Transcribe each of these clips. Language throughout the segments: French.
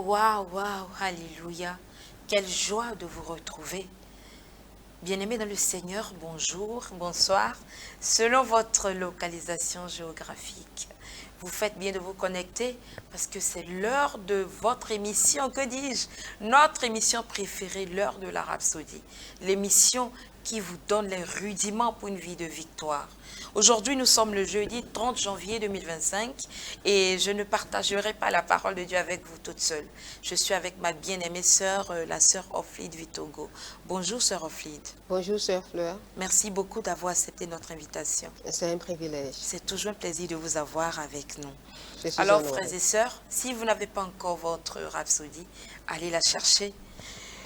waouh, waouh, alléluia. Quelle joie de vous retrouver. Bien-aimés dans le Seigneur, bonjour, bonsoir. Selon votre localisation géographique, vous faites bien de vous connecter parce que c'est l'heure de votre émission, que dis-je? Notre émission préférée, l'heure de la Rhapsodie. L'émission qui vous donne les rudiments pour une vie de victoire. Aujourd'hui, nous sommes le jeudi 30 janvier 2025 et je ne partagerai pas la parole de Dieu avec vous toute seule. Je suis avec ma bien-aimée sœur, la sœur Oflide Vitogo. Bonjour sœur Oflide. Bonjour sœur Fleur. Merci beaucoup d'avoir accepté notre invitation. C'est un privilège. C'est toujours un plaisir de vous avoir avec nous. Je suis Alors honorée. frères et sœurs, si vous n'avez pas encore votre rhapsodie, allez la chercher.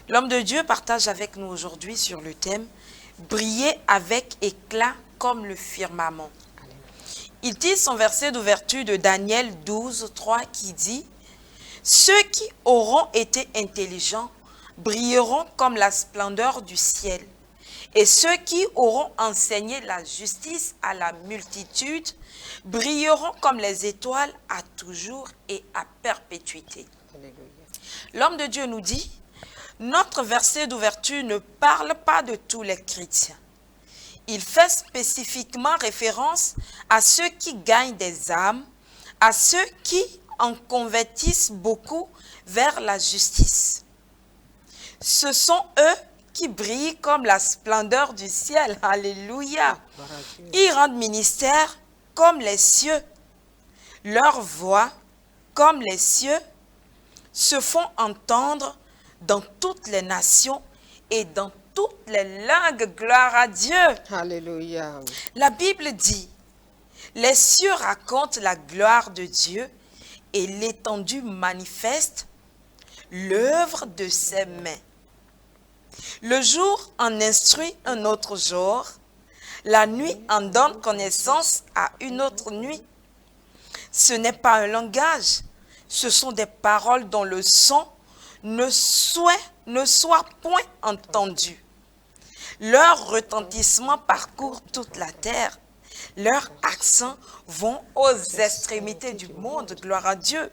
L'homme de Dieu partage avec nous aujourd'hui sur le thème « Briller avec éclat comme le firmament ». Il tire son verset d'ouverture de Daniel 12, 3 qui dit « Ceux qui auront été intelligents brilleront comme la splendeur du ciel, et ceux qui auront enseigné la justice à la multitude brilleront comme les étoiles à toujours et à perpétuité. » L'homme de Dieu nous dit, notre verset d'ouverture ne parle pas de tous les chrétiens. Il fait spécifiquement référence à ceux qui gagnent des âmes, à ceux qui en convertissent beaucoup vers la justice. Ce sont eux qui brillent comme la splendeur du ciel. Alléluia. Ils rendent ministère comme les cieux. Leur voix, comme les cieux, se font entendre dans toutes les nations et dans toutes les langues. Gloire à Dieu. Alléluia. La Bible dit, les cieux racontent la gloire de Dieu et l'étendue manifeste l'œuvre de ses mains. Le jour en instruit un autre jour, la nuit en donne connaissance à une autre nuit. Ce n'est pas un langage, ce sont des paroles dont le son ne soit point entendu. Leur retentissement parcourt toute la terre. Leurs accents vont aux extrémités du monde. Gloire à Dieu.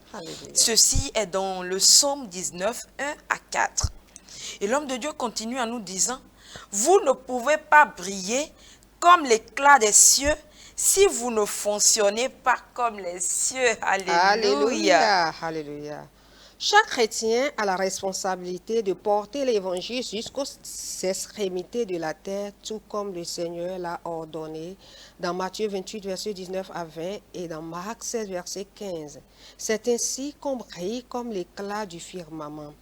Ceci est dans le psaume 19, 1 à 4. Et l'homme de Dieu continue en nous disant, « Vous ne pouvez pas briller comme l'éclat des cieux si vous ne fonctionnez pas comme les cieux. » Alléluia. Alléluia. Alléluia. Chaque chrétien a la responsabilité de porter l'évangile jusqu'aux extrémités de la terre, tout comme le Seigneur l'a ordonné dans Matthieu 28, verset 19 à 20 et dans Marc 16, verset 15. C'est ainsi qu'on brille comme l'éclat du firmament.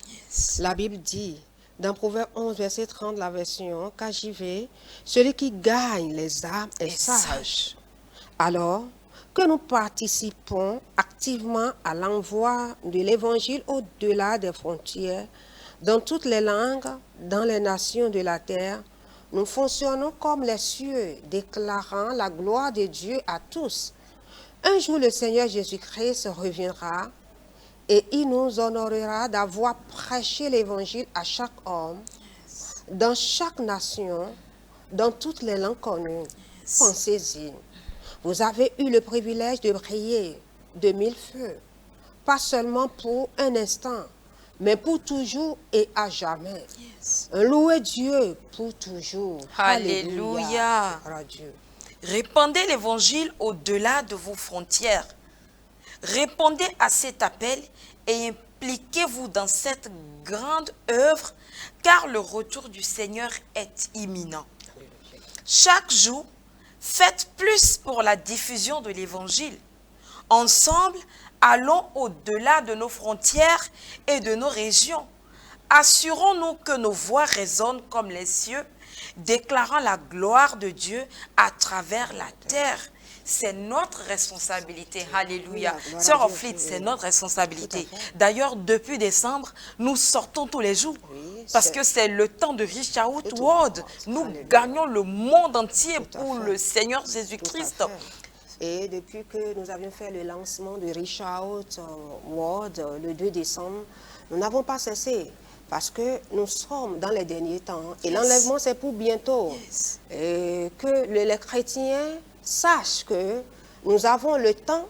La Bible dit, dans Proverbe 11, verset 30, la version KJV, celui qui gagne les âmes est sage. Alors, que nous participons activement à l'envoi de l'Évangile au-delà des frontières, dans toutes les langues, dans les nations de la terre, nous fonctionnons comme les cieux, déclarant la gloire de Dieu à tous. Un jour, le Seigneur Jésus-Christ reviendra et il nous honorera d'avoir prêché l'Évangile à chaque homme, dans chaque nation, dans toutes les langues connues. Pensez-y. Vous avez eu le privilège de briller de mille feux, pas seulement pour un instant, mais pour toujours et à jamais. Louez Dieu pour toujours. Alléluia. Alléluia. Dieu. Répandez l'évangile au-delà de vos frontières. Répondez à cet appel et impliquez-vous dans cette grande œuvre, car le retour du Seigneur est imminent. Chaque jour, faites plus pour la diffusion de l'Évangile. Ensemble, allons au-delà de nos frontières et de nos régions. Assurons-nous que nos voix résonnent comme les cieux, déclarant la gloire de Dieu à travers la terre. C'est notre responsabilité. Alléluia. Sœur Oflide, c'est notre responsabilité. D'ailleurs, depuis décembre, nous sortons tous les jours. Parce que c'est le temps de Reach Out World. Nous gagnons le monde entier pour le Seigneur Jésus-Christ. Et depuis que nous avions fait le lancement de Reach Out World le 2 décembre, nous n'avons pas cessé. Parce que nous sommes dans les derniers temps. Et l'enlèvement, c'est pour bientôt. Et que les chrétiens sachent que nous avons le temps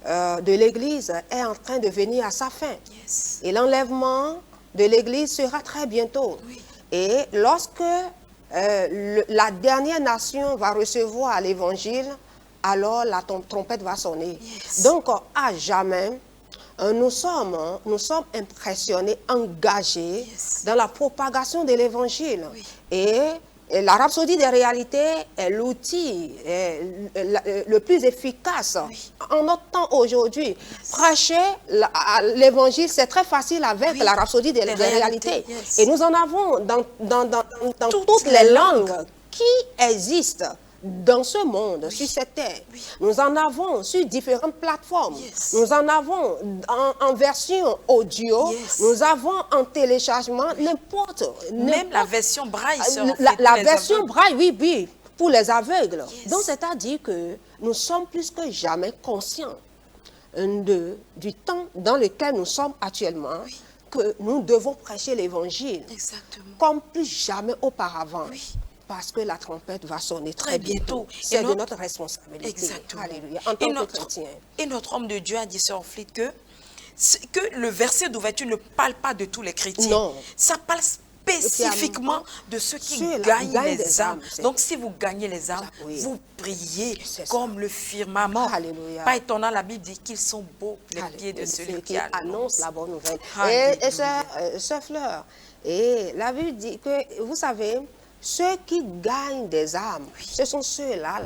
de l'Église est en train de venir à sa fin. Yes. Et l'enlèvement de l'Église sera très bientôt. Oui. Et lorsque la dernière nation va recevoir l'Évangile, alors la trompette va sonner. Yes. Donc, à jamais, nous sommes impressionnés, engagés Yes. dans la propagation de l'Évangile. Oui. Et la Rhapsodie des réalités est l'outil le plus efficace Oui. en notre temps aujourd'hui. Prêcher l'Évangile, c'est très facile avec Oui. la Rhapsodie des Réalités, réalités. yes. Et nous en avons dans Toutes toutes les les langues qui existent dans ce monde, Oui. sur cette terre. Oui. Nous en avons sur différentes plateformes. Yes. Nous en avons en version audio. Yes. Nous avons en téléchargement n'importe. Même la version braille sera La faite pour les version aveugles. braille, oui, pour les aveugles. Yes. Donc, c'est-à-dire que nous sommes plus que jamais conscients du temps dans lequel nous sommes actuellement, Oui. que nous devons prêcher l'Évangile Exactement. comme plus jamais auparavant. Oui. Parce que la trompette va sonner Très très bientôt. bientôt. Et C'est de notre- notre responsabilité. Exactement. Alléluia. En tant que chrétien. Et notre homme de Dieu a dit sur Fleet que le verset d'ouverture ne parle pas de tous les chrétiens. Non. Ça parle spécifiquement de ceux qui Ceux-là gagnent gagnent les des âmes. âmes. Donc, si vous gagnez les âmes, Oui. vous priez C'est ça. comme le firmament. Alléluia. Pas étonnant, la Bible dit qu'ils sont beaux les Alléluia. pieds de celui Ceux qui annonce la bonne nouvelle. Alléluia. Et sœur Fleur, et la Bible dit que, vous savez, ceux qui gagnent des âmes, ce sont ceux-là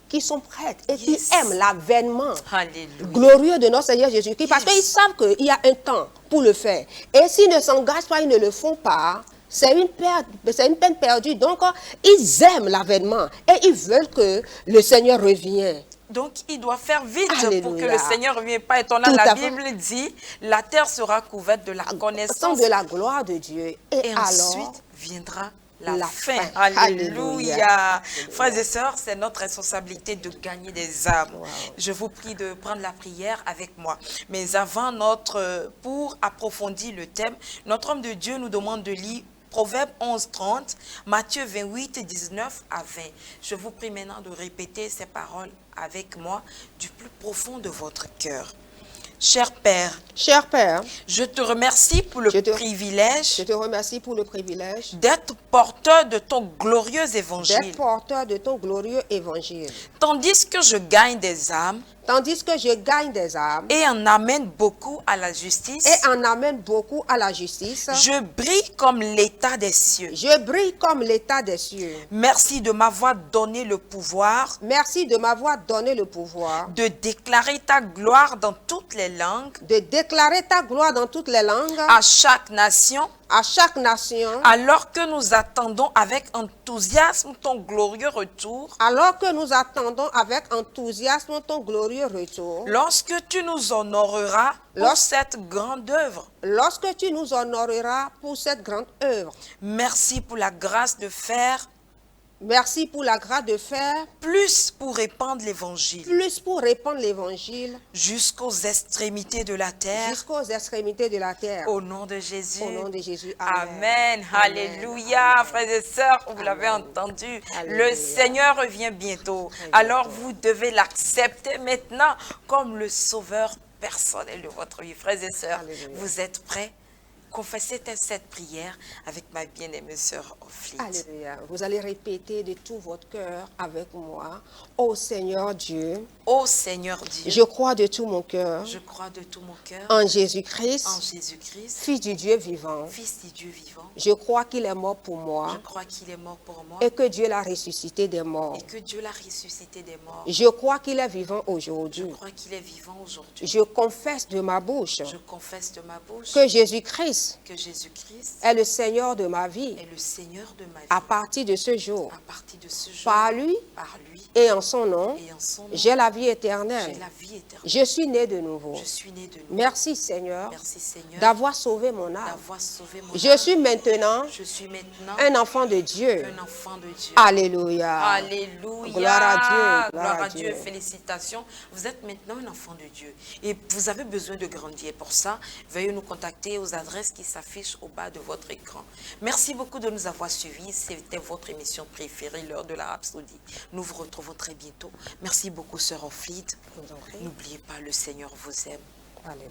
qui sont prêts et qui Yes. aiment l'avènement Alléluia. glorieux de notre Seigneur Jésus-Christ, parce Yes. qu'ils savent qu'il y a un temps pour le faire. Et s'ils ne s'engagent pas, ils ne le font pas, c'est une peine perdue. Donc, ils aiment l'avènement et ils veulent que le Seigneur revienne. Donc, il doit faire vite Alléluia. pour que le Seigneur ne revienne pas. Étonnant, Tout la à fait. Bible dit, la terre sera couverte de la connaissance. De la gloire de Dieu. Et alors, ensuite viendra la la fin. fin. Alléluia. Alléluia. Frères et sœurs, c'est notre responsabilité de gagner des âmes. Wow. Je vous prie de prendre la prière avec moi. Mais avant, pour approfondir le thème, notre homme de Dieu nous demande de lire Proverbe 11, 30, Matthieu 28, 19 à 20. Je vous prie maintenant de répéter ces paroles avec moi du plus profond de votre cœur. Cher Père, cher Père, je te remercie pour le Je te privilège remercie pour le privilège d'être porteur de ton glorieux évangile. d'être porteur de ton glorieux évangile. Tandis que je gagne des âmes Tandis que je gagne des âmes et en amène beaucoup à la justice, et en amène beaucoup à la justice, je brille comme l'état des cieux. je brille comme l'état des cieux. Merci de m'avoir donné le pouvoir Merci de m'avoir donné le pouvoir de déclarer ta gloire dans toutes les langues, de déclarer ta gloire dans toutes les langues, à chaque nation, à chaque nation, alors que nous attendons avec enthousiasme ton glorieux retour. alors que nous attendons avec enthousiasme ton glorieux retour. Lorsque tu nous honoreras pour cette grande œuvre. Lorsque tu nous honoreras pour cette grande œuvre. Merci pour la grâce de faire Merci pour la grâce de faire plus pour répandre l'évangile plus pour répandre l'évangile jusqu'aux extrémités de la terre. jusqu'aux extrémités de la terre. Au nom de Jésus. Au nom de Jésus. Amen. Amen. Alléluia. Amen. Frères et sœurs, vous Amen. l'avez entendu. Alléluia. Le Seigneur revient bientôt. Très Alors bientôt. vous devez l'accepter maintenant comme le sauveur personnel de votre vie. Frères et sœurs, Alléluia. vous êtes prêts? Confessez cette prière avec ma bien-aimée sœur Ophlite. Alléluia. Vous allez répéter de tout votre cœur avec moi. Ô Seigneur Dieu, Ô Seigneur Dieu, je crois de tout mon cœur je crois de tout mon cœur en en Jésus-Christ, Jésus-Christ, Fils du Dieu vivant. Fils du Dieu vivant. Je crois qu'il est mort pour Je moi crois qu'il est mort pour moi et que Dieu l'a ressuscité des morts. et que Dieu l'a ressuscité des morts. Je crois qu'il est vivant Je aujourd'hui. crois qu'il est vivant aujourd'hui. Je confesse de ma bouche Je confesse de ma bouche que Jésus-Christ que Jésus-Christ est le Seigneur de ma vie. est le Seigneur de ma vie. À partir de ce jour, À partir de ce jour, par lui par lui et en son nom, et en son nom, j'ai la vie j'ai éternelle. la vie éternelle. Je suis né de nouveau. Je suis né de nouveau. Merci Seigneur Merci Seigneur d'avoir sauvé mon âme. d'avoir sauvé mon Je âme. suis maintenant Je suis maintenant un enfant de Dieu. un enfant de Dieu. Alléluia. Alléluia. Gloire à Dieu, Gloire à Dieu. Félicitations. Vous êtes maintenant un enfant de Dieu. Et vous avez besoin de grandir. Pour ça, veuillez nous contacter aux adresses qui s'affichent au bas de votre écran. Merci beaucoup de nous avoir suivis. C'était votre émission préférée, l'heure de la Rhapsodie. Nous vous retrouvons retrouvons très bientôt. Merci beaucoup, sœur Oflide. Je vous en prie. N'oubliez pas, le Seigneur vous aime. Alléluia.